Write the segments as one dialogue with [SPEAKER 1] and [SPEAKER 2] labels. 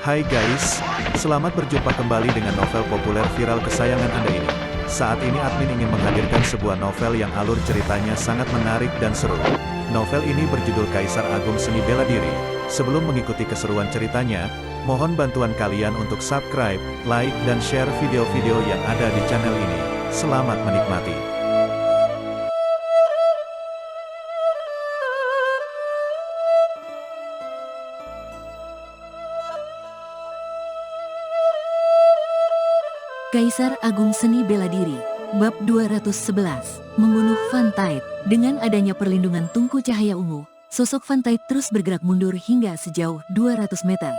[SPEAKER 1] Hai guys, selamat berjumpa kembali dengan novel populer viral kesayangan Anda ini. Saat ini admin ingin menghadirkan sebuah novel yang alur ceritanya sangat menarik dan seru. Novel ini berjudul Kaisar Agung Seni Bela Diri. Sebelum mengikuti keseruan ceritanya, mohon bantuan kalian untuk subscribe, like, dan share video-video yang ada di channel ini. Selamat menikmati.
[SPEAKER 2] Kaisar Agung Seni Bela Diri, Bab 211, Membunuh Van Tite. Dengan adanya perlindungan tungku cahaya ungu, sosok Van Tite terus bergerak mundur hingga sejauh 200 meter.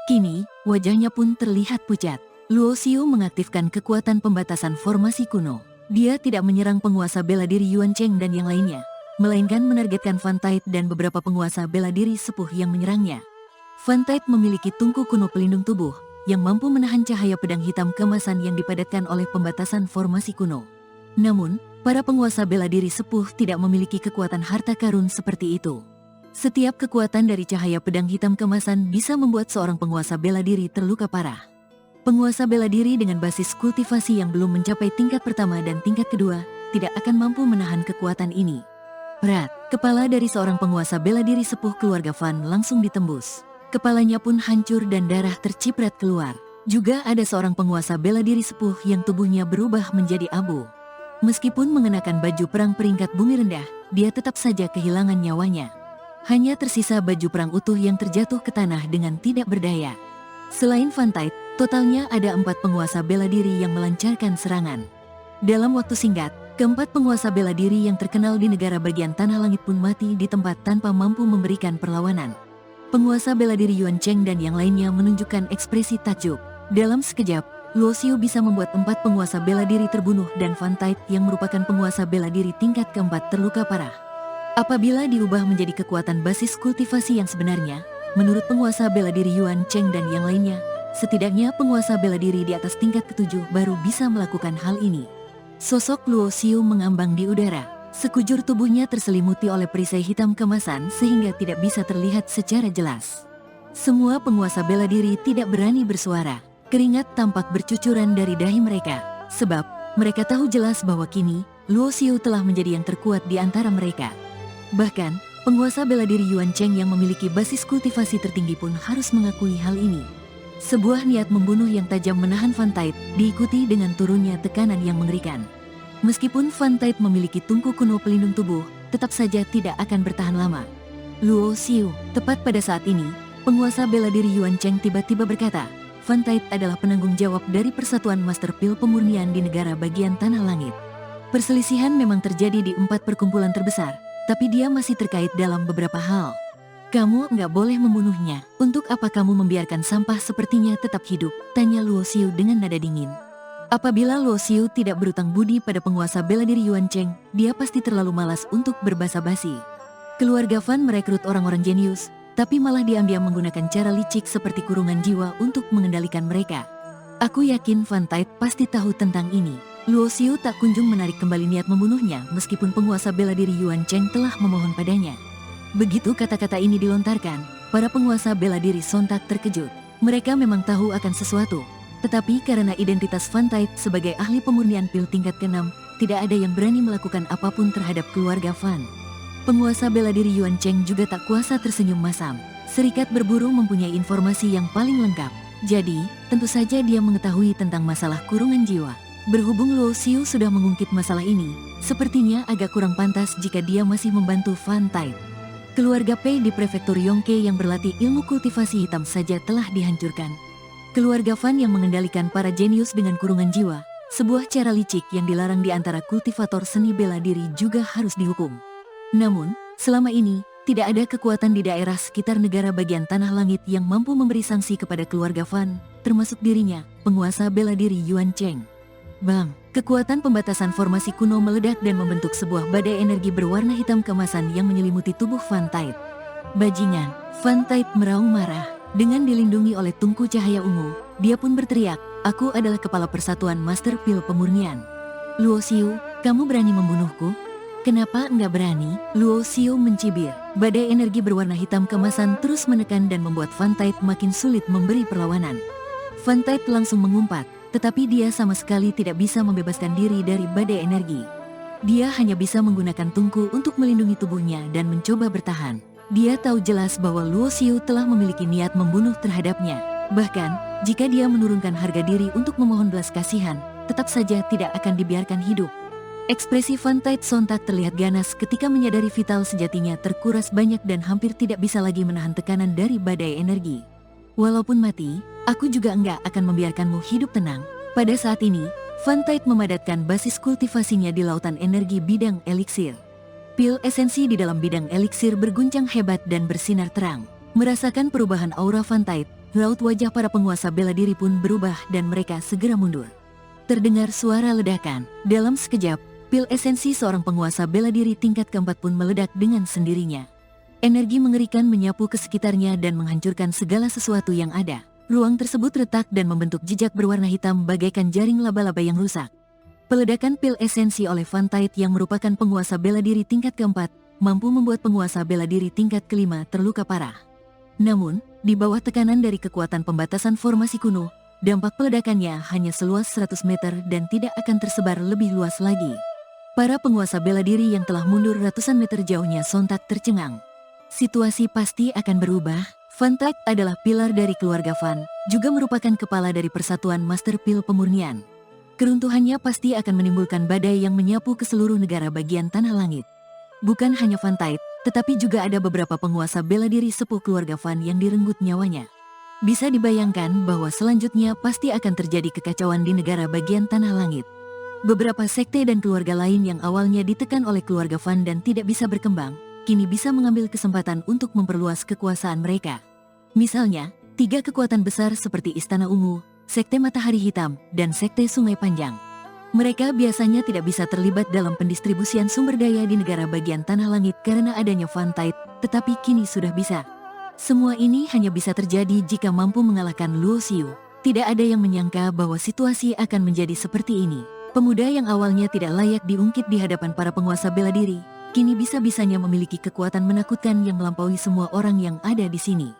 [SPEAKER 2] Kini, wajahnya pun terlihat pucat. Luo Xiu mengaktifkan kekuatan pembatasan formasi kuno. Dia tidak menyerang penguasa bela diri Yuan Cheng dan yang lainnya, melainkan menargetkan Van Tite dan beberapa penguasa bela diri sepuh yang menyerangnya. Van Tite memiliki tungku kuno pelindung tubuh, yang mampu menahan cahaya pedang hitam kemasan yang dipadatkan oleh pembatasan formasi kuno. Namun, para penguasa bela diri sepuh tidak memiliki kekuatan harta karun seperti itu. Setiap kekuatan dari cahaya pedang hitam kemasan bisa membuat seorang penguasa bela diri terluka parah. Penguasa bela diri dengan basis kultivasi yang belum mencapai tingkat pertama dan tingkat kedua, tidak akan mampu menahan kekuatan ini. Berat, kepala dari seorang penguasa bela diri sepuh keluarga Van langsung ditembus. Kepalanya pun hancur dan darah terciprat keluar. Juga ada seorang penguasa bela diri sepuh yang tubuhnya berubah menjadi abu. Meskipun mengenakan baju perang peringkat bumi rendah, dia tetap saja kehilangan nyawanya. Hanya tersisa baju perang utuh yang terjatuh ke tanah dengan tidak berdaya. Selain Van Tite, totalnya ada 4 penguasa bela diri yang melancarkan serangan. Dalam waktu singkat, keempat penguasa bela diri yang terkenal di negara bagian tanah langit pun mati di tempat tanpa mampu memberikan perlawanan. Penguasa bela diri Yuan Cheng dan yang lainnya menunjukkan ekspresi takjub. Dalam sekejap, Luo Xiu bisa membuat 4 penguasa bela diri terbunuh dan Van Tite yang merupakan penguasa bela diri tingkat keempat terluka parah. Apabila diubah menjadi kekuatan basis kultivasi yang sebenarnya, menurut penguasa bela diri Yuan Cheng dan yang lainnya, setidaknya penguasa bela diri di atas tingkat ke-7 baru bisa melakukan hal ini. Sosok Luo Xiu mengambang di udara. Sekujur tubuhnya terselimuti oleh perisai hitam kemasan sehingga tidak bisa terlihat secara jelas. Semua penguasa bela diri tidak berani bersuara. Keringat tampak bercucuran dari dahi mereka, sebab mereka tahu jelas bahwa kini Luo Xiu telah menjadi yang terkuat di antara mereka. Bahkan, penguasa bela diri Yuan Cheng yang memiliki basis kultivasi tertinggi pun harus mengakui hal ini. Sebuah niat membunuh yang tajam menahan Van Tite diikuti dengan turunnya tekanan yang mengerikan. Meskipun Van Tite memiliki tungku kuno pelindung tubuh, tetap saja tidak akan bertahan lama. Luo Xiu, tepat pada saat ini, penguasa bela diri Yuan Cheng tiba-tiba berkata, Van Tite adalah penanggung jawab dari persatuan Master Pil pemurnian di negara bagian tanah langit. Perselisihan memang terjadi di 4 perkumpulan terbesar, tapi dia masih terkait dalam beberapa hal. Kamu nggak boleh membunuhnya. Untuk apa kamu membiarkan sampah sepertinya tetap hidup? Tanya Luo Xiu dengan nada dingin. Apabila Luo Xiu tidak berutang budi pada penguasa bela diri Yuan Cheng, dia pasti terlalu malas untuk berbasa-basi. Keluarga Van merekrut orang-orang jenius, tapi malah diam-diam menggunakan cara licik seperti kurungan jiwa untuk mengendalikan mereka. Aku yakin Van Tite pasti tahu tentang ini. Luo Xiu tak kunjung menarik kembali niat membunuhnya meskipun penguasa bela diri Yuan Cheng telah memohon padanya. Begitu kata-kata ini dilontarkan, para penguasa bela diri sontak terkejut. Mereka memang tahu akan sesuatu. Tetapi karena identitas Van Tite sebagai ahli pemurnian pil tingkat ke-6, tidak ada yang berani melakukan apapun terhadap keluarga Van. Penguasa bela diri Yuan Cheng juga tak kuasa tersenyum masam. Serikat berburu mempunyai informasi yang paling lengkap. Jadi, tentu saja dia mengetahui tentang masalah kurungan jiwa. Berhubung Luo Xiu sudah mengungkit masalah ini, sepertinya agak kurang pantas jika dia masih membantu Van Tite. Keluarga Pei di prefektur Yongke yang berlatih ilmu kultivasi hitam saja telah dihancurkan. Keluarga Van yang mengendalikan para jenius dengan kurungan jiwa, sebuah cara licik yang dilarang di antara kultivator seni bela diri juga harus dihukum. Namun, selama ini, tidak ada kekuatan di daerah sekitar negara bagian tanah langit yang mampu memberi sanksi kepada keluarga Van, termasuk dirinya, penguasa bela diri Yuan Cheng. Bang, kekuatan pembatasan formasi kuno meledak dan membentuk sebuah badai energi berwarna hitam kemasan yang menyelimuti tubuh Van Tite. Bajingan, Van Tite meraung marah. Dengan dilindungi oleh tungku cahaya ungu, dia pun berteriak, aku adalah kepala persatuan Master Pil pemurnian. Luo Xiu, kamu berani membunuhku? Kenapa enggak berani? Luo Xiu mencibir. Badai energi berwarna hitam keemasan terus menekan dan membuat Fan Tide makin sulit memberi perlawanan. Fan Tide langsung mengumpat, tetapi dia sama sekali tidak bisa membebaskan diri dari badai energi. Dia hanya bisa menggunakan tungku untuk melindungi tubuhnya dan mencoba bertahan. Dia tahu jelas bahwa Luo Xiu telah memiliki niat membunuh terhadapnya. Bahkan, jika dia menurunkan harga diri untuk memohon belas kasihan, tetap saja tidak akan dibiarkan hidup. Ekspresi Fan Tide sontak terlihat ganas ketika menyadari vital sejatinya terkuras banyak dan hampir tidak bisa lagi menahan tekanan dari badai energi. Walaupun mati, aku juga enggak akan membiarkanmu hidup tenang. Pada saat ini, Fan Tide memadatkan basis kultivasinya di lautan energi bidang eliksir. Pil esensi di dalam bidang eliksir berguncang hebat dan bersinar terang. Merasakan perubahan aura Fan Tide, raut wajah para penguasa bela diri pun berubah dan mereka segera mundur. Terdengar suara ledakan. Dalam sekejap, pil esensi seorang penguasa bela diri tingkat keempat pun meledak dengan sendirinya. Energi mengerikan menyapu ke sekitarnya dan menghancurkan segala sesuatu yang ada. Ruang tersebut retak dan membentuk jejak berwarna hitam bagaikan jaring laba-laba yang rusak. Peledakan pil esensi oleh Fan Tide yang merupakan penguasa bela diri tingkat keempat, mampu membuat penguasa bela diri tingkat kelima terluka parah. Namun, di bawah tekanan dari kekuatan pembatasan formasi kuno, dampak peledakannya hanya seluas 100 meter dan tidak akan tersebar lebih luas lagi. Para penguasa bela diri yang telah mundur ratusan meter jauhnya sontak tercengang. Situasi pasti akan berubah. Fan Tide adalah pilar dari keluarga Fan, juga merupakan kepala dari Persatuan Master Pil Pemurnian. Keruntuhannya pasti akan menimbulkan badai yang menyapu ke seluruh negara bagian tanah langit. Bukan hanya Fan Tide, tetapi juga ada beberapa penguasa bela diri sepuh keluarga Fan yang direnggut nyawanya. Bisa dibayangkan bahwa selanjutnya pasti akan terjadi kekacauan di negara bagian tanah langit. Beberapa sekte dan keluarga lain yang awalnya ditekan oleh keluarga Fan dan tidak bisa berkembang, kini bisa mengambil kesempatan untuk memperluas kekuasaan mereka. Misalnya, 3 kekuatan besar seperti Istana Ungu, Sekte Matahari Hitam, dan Sekte Sungai Panjang. Mereka biasanya tidak bisa terlibat dalam pendistribusian sumber daya di negara bagian tanah langit karena adanya Fan Tide, tetapi kini sudah bisa. Semua ini hanya bisa terjadi jika mampu mengalahkan Luo Xiu. Tidak ada yang menyangka bahwa situasi akan menjadi seperti ini. Pemuda yang awalnya tidak layak diungkit di hadapan para penguasa bela diri, kini bisa-bisanya memiliki kekuatan menakutkan yang melampaui semua orang yang ada di sini.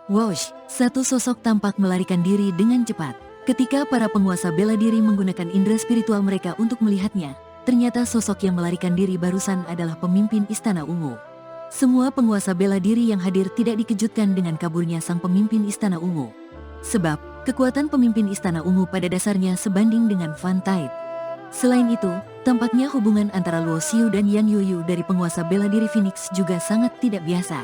[SPEAKER 2] Whoosh, satu sosok tampak melarikan diri dengan cepat. Ketika para penguasa bela diri menggunakan indera spiritual mereka untuk melihatnya, ternyata sosok yang melarikan diri barusan adalah pemimpin Istana Ungu. Semua penguasa bela diri yang hadir tidak dikejutkan dengan kaburnya sang pemimpin Istana Ungu. Sebab, kekuatan pemimpin Istana Ungu pada dasarnya sebanding dengan Fan Tide. Selain itu, tampaknya hubungan antara Luo Xiu dan Yan Yuyu dari penguasa bela diri Phoenix juga sangat tidak biasa.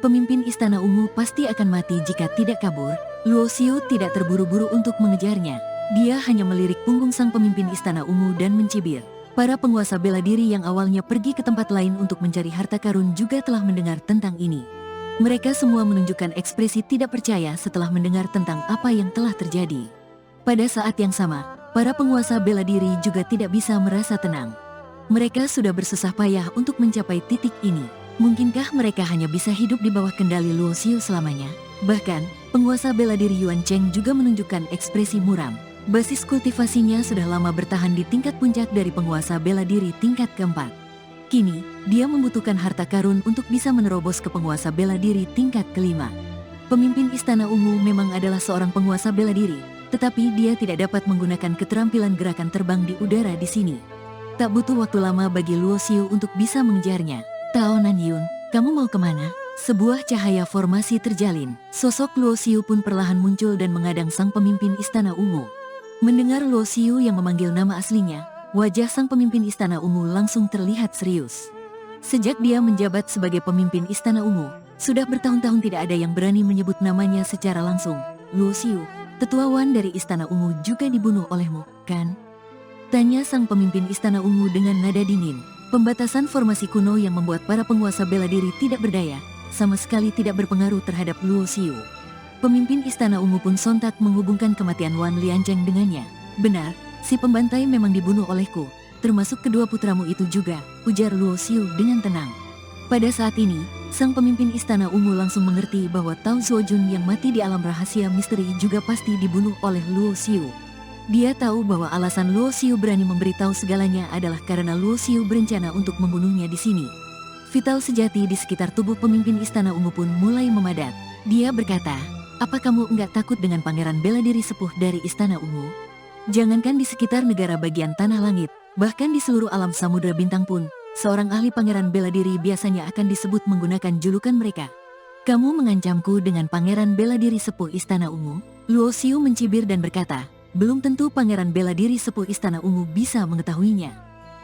[SPEAKER 2] Pemimpin Istana Ungu pasti akan mati jika tidak kabur. Luo Xiu tidak terburu-buru untuk mengejarnya. Dia hanya melirik punggung sang pemimpin Istana Ungu dan mencibir. Para penguasa bela diri yang awalnya pergi ke tempat lain untuk mencari harta karun juga telah mendengar tentang ini. Mereka semua menunjukkan ekspresi tidak percaya setelah mendengar tentang apa yang telah terjadi. Pada saat yang sama, para penguasa bela diri juga tidak bisa merasa tenang. Mereka sudah bersusah payah untuk mencapai titik ini. Mungkinkah mereka hanya bisa hidup di bawah kendali Luo Xiu selamanya? Bahkan, penguasa bela diri Yuan Cheng juga menunjukkan ekspresi muram. Basis kultivasinya sudah lama bertahan di tingkat puncak dari penguasa bela diri tingkat keempat. Kini, dia membutuhkan harta karun untuk bisa menerobos ke penguasa bela diri tingkat kelima. Pemimpin Istana Ungu memang adalah seorang penguasa bela diri, tetapi dia tidak dapat menggunakan keterampilan gerakan terbang di udara di sini. Tak butuh waktu lama bagi Luo Xiu untuk bisa mengejarnya. Tao Nanyun, kamu mau kemana? Sebuah cahaya formasi terjalin. Sosok Luo Xiu pun perlahan muncul dan mengadang sang pemimpin Istana Ungu. Mendengar Luo Xiu yang memanggil nama aslinya, wajah sang pemimpin Istana Ungu langsung terlihat serius. Sejak dia menjabat sebagai pemimpin Istana Ungu, sudah bertahun-tahun tidak ada yang berani menyebut namanya secara langsung. Luo Xiu, tetua Wan dari Istana Ungu juga dibunuh olehmu, kan? Tanya sang pemimpin Istana Ungu dengan nada dingin. Pembatasan formasi kuno yang membuat para penguasa bela diri tidak berdaya, sama sekali tidak berpengaruh terhadap Luo Xiu. Pemimpin Istana Ungu pun sontak menghubungkan kematian Wan Liancheng dengannya. Benar, si pembantai memang dibunuh olehku, termasuk kedua putramu itu juga, ujar Luo Xiu dengan tenang. Pada saat ini, sang pemimpin Istana Ungu langsung mengerti bahwa Tao Zuojun yang mati di alam rahasia misteri juga pasti dibunuh oleh Luo Xiu. Dia tahu bahwa alasan Luo Xiu berani memberitahu segalanya adalah karena Luo Xiu berencana untuk membunuhnya di sini. Vital sejati di sekitar tubuh pemimpin Istana Ungu pun mulai memadat. Dia berkata, "Apa kamu enggak takut dengan pangeran bela diri sepuh dari Istana Ungu? Jangankan di sekitar negara bagian tanah langit, bahkan di seluruh alam samudera bintang pun, seorang ahli pangeran bela diri biasanya akan disebut menggunakan julukan mereka. Kamu mengancamku dengan pangeran bela diri sepuh Istana Ungu?" Luo Xiu mencibir dan berkata, "Belum tentu pangeran bela diri sepuh Istana Ungu bisa mengetahuinya.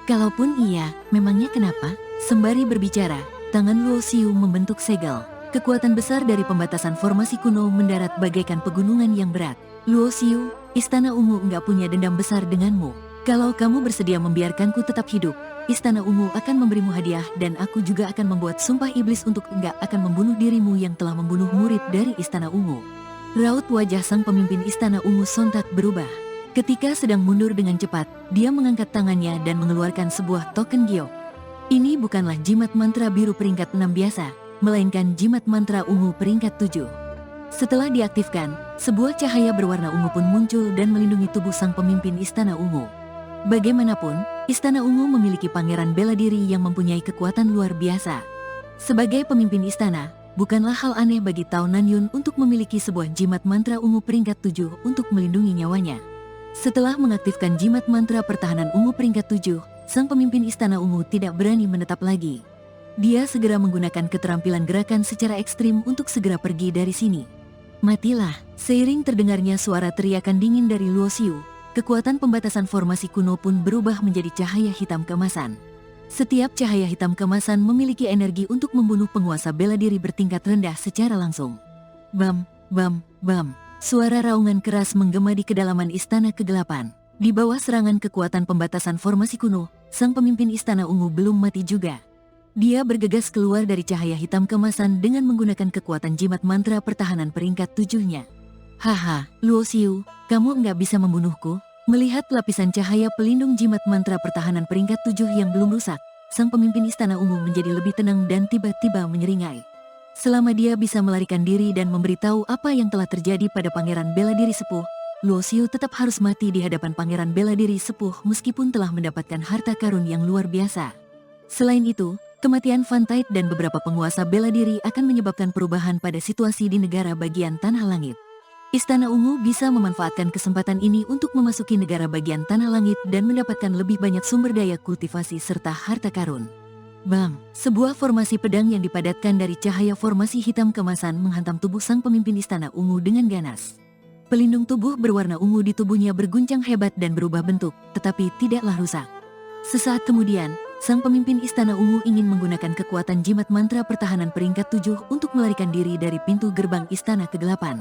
[SPEAKER 2] Kalaupun iya, memangnya kenapa?" Sembari berbicara, tangan Luo Xiu membentuk segel. Kekuatan besar dari pembatasan formasi kuno mendarat bagaikan pegunungan yang berat. "Luo Xiu, Istana Ungu enggak punya dendam besar denganmu. Kalau kamu bersedia membiarkanku tetap hidup, Istana Ungu akan memberimu hadiah dan aku juga akan membuat sumpah iblis untuk enggak akan membunuh dirimu yang telah membunuh murid dari Istana Ungu." Raut wajah sang pemimpin Istana Ungu sontak berubah. Ketika sedang mundur dengan cepat, dia mengangkat tangannya dan mengeluarkan sebuah token giok. Ini bukanlah jimat mantra biru peringkat 6 biasa, melainkan jimat mantra ungu peringkat 7. Setelah diaktifkan, sebuah cahaya berwarna ungu pun muncul dan melindungi tubuh sang pemimpin Istana Ungu. Bagaimanapun, Istana Ungu memiliki pangeran bela diri yang mempunyai kekuatan luar biasa. Sebagai pemimpin istana, bukanlah hal aneh bagi Tao Nanyun untuk memiliki sebuah jimat mantra ungu peringkat 7 untuk melindungi nyawanya. Setelah mengaktifkan jimat mantra pertahanan ungu peringkat 7, sang pemimpin Istana Ungu tidak berani menetap lagi. Dia segera menggunakan keterampilan gerakan secara ekstrim untuk segera pergi dari sini. "Matilah!" Seiring terdengarnya suara teriakan dingin dari Luo Xiu, kekuatan pembatasan formasi kuno pun berubah menjadi cahaya hitam keemasan. Setiap cahaya hitam keemasan memiliki energi untuk membunuh penguasa bela diri bertingkat rendah secara langsung. Bam, bam, bam. Suara raungan keras menggema di kedalaman Istana Kegelapan. Di bawah serangan kekuatan pembatasan formasi kuno, sang pemimpin Istana Ungu belum mati juga. Dia bergegas keluar dari cahaya hitam keemasan dengan menggunakan kekuatan jimat mantra pertahanan peringkat 7-nya. "Haha, Luo Xiu, kamu enggak bisa membunuhku?" Melihat lapisan cahaya pelindung jimat mantra pertahanan peringkat 7 yang belum rusak, sang pemimpin Istana Ungu menjadi lebih tenang dan tiba-tiba menyeringai. Selama dia bisa melarikan diri dan memberitahu apa yang telah terjadi pada pangeran bela diri sepuh, Luo Xiu tetap harus mati di hadapan pangeran bela diri sepuh meskipun telah mendapatkan harta karun yang luar biasa. Selain itu, kematian Fan Tide dan beberapa penguasa bela diri akan menyebabkan perubahan pada situasi di negara bagian tanah langit. Istana Ungu bisa memanfaatkan kesempatan ini untuk memasuki negara bagian tanah langit dan mendapatkan lebih banyak sumber daya kultivasi serta harta karun. Bam! Sebuah formasi pedang yang dipadatkan dari cahaya formasi hitam keemasan menghantam tubuh sang pemimpin Istana Ungu dengan ganas. Pelindung tubuh berwarna ungu di tubuhnya berguncang hebat dan berubah bentuk, tetapi tidaklah rusak. Sesaat kemudian, sang pemimpin Istana Ungu ingin menggunakan kekuatan jimat mantra pertahanan peringkat 7 untuk melarikan diri dari pintu gerbang Istana Kegelapan.